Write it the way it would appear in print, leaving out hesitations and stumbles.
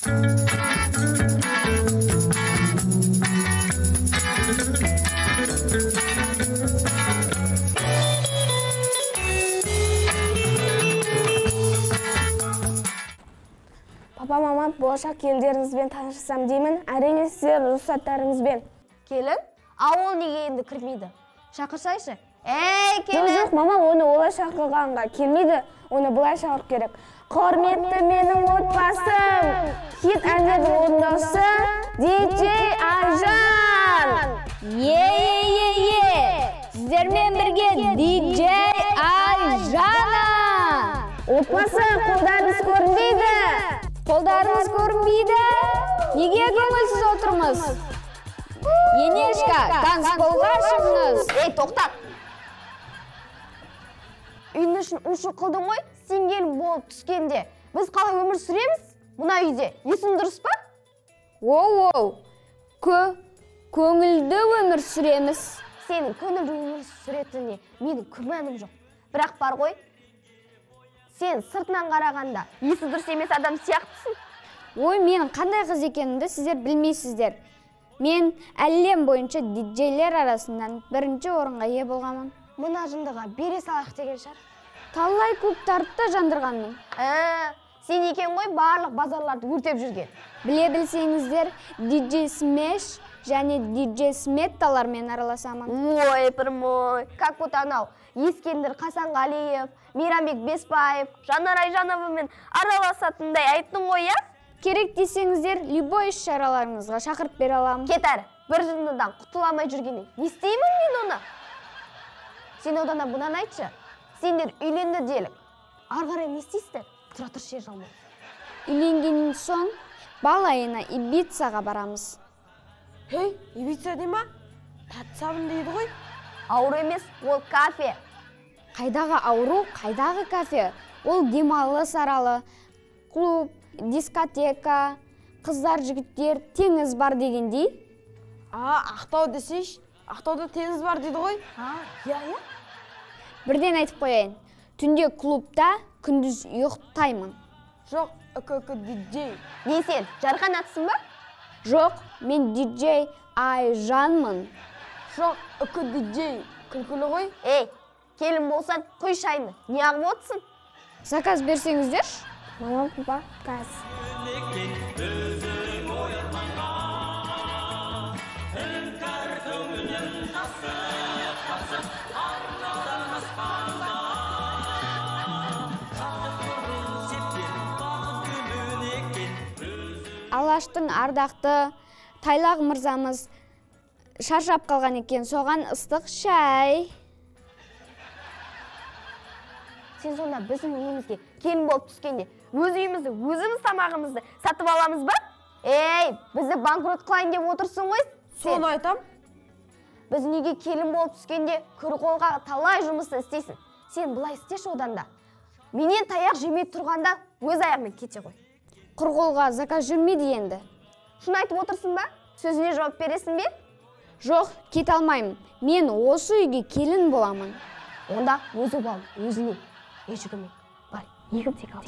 Папа, мама, болашақ келіндеріңізбен танышсам деймін, әрине сіздер рұқсаттарыңызбен. Келін? Ол неге енді кірмейді? Шақырсайшы. Ей, келін! Жоқ, мама, оны олай шақырғанға келмейді, оны бұлай шақырып керек. Құрметті менің отбасым! Хит әндердің орындаушы диджей Айжан! Сіздермен бірге диджей Айжана! Отбасы, қолдарыңыз көрінбейді! Қолдарыңыз көрінбейді? Неге көңілсіз отырмыз? Енешка, танцполға шығыңыз. Ей, тоқтат! Үйін үшін ұшы қылдың ғой, сен келін болып түскенде. Біз қалай өмір сүреміз? Мұна үйде. Есің дұрыс па? Көңілді өмір сүреміз. Сенің көңілді өмір сүретініне менің күмәнім жоқ. Бірақ бар ғой, сен сыртынан қарағанда есі дұрыс емес адам сияқтысың. Менің қандай қыз екенімді сіздер білмейсіздер. Мен әлем бойынша диджейлер арасынан бірінші орынға ие болғанмын. Мына жындыға бере салайық деген шығар. Талай клубтарды да жандырғанмын. Сен екен ғой барлық базарларды өртеп жүрген. Біле білсеңіздер, диджей Смеш және диджей Сметталармен араласамын. Ой, пірмой. Как вот анау, Ескендір Қасанғалиев, Мейрамбек Беспаев, Жанар Айжановымен араласатындай айттың ғой, я? Керек десеңіздер, любой іс-шараларыңызға шақырып бере аламын. Кет әрі, бір жындыдан құтыламай жүргенін. Не істеймін мен оны? Сен одан бұнан айтшы. Сендер үйленді делік. Арғарай не істейсіздер? Тұра тұр жер жалмай. Үйленгеннен соң бал айына Ибицаға барамыз. Хей, Ибица дема? Татсабын дейді ғой. Ауру емес, ол кафе. Қайдағы ауру, қайдағы кафе? Ол демалыс аралы, клуб, дискотека, қыздар, жігіттер, теңіз бар дегендей. Ақтау десейш, Ақтауда теңіз бар дейді ғой. Я. Бірден айтып қояйын. Түнде клубта, күндіз ұйықтаймын. Жоқ, үкі диджей. Не сен, жарғанатсың ба? Жоқ, мен диджей Айжанмын. Жоқ, үкі диджей. Күлкілі ғой. Ей, келін болсан, құй шайны. Не ағып отсың? Заказ берсеңіздер? Мама, папа, газ. Алаштың ардақты Тайлақ мырзамыз шаршап қалған екен, соған ыстық шай. Сен сонда біздің үйімізге келін болып түскенде, өз үйімізді, өзіміз тамағымызды сатып аламыз ба? Ей, бізді банкрот қылайын деп отырсың ғой? Соны айтам. Біздің үйге келін болып түскенде кір қолға талай жұмысты істейсің. Сен бұлай істеші одан да. Менен таяқ жемей тұрғанда өз аяғымен кете ғой. Құрғолға заказ жүрмейді енді. Шын айтып отырсың ба? Сөзіне жауап бересің бе? Жоқ, кете алмаймын. Мен осы үйге келін боламын. Онда өзі бол, өзіне. Ешігіме. Бар, егіп тек ал.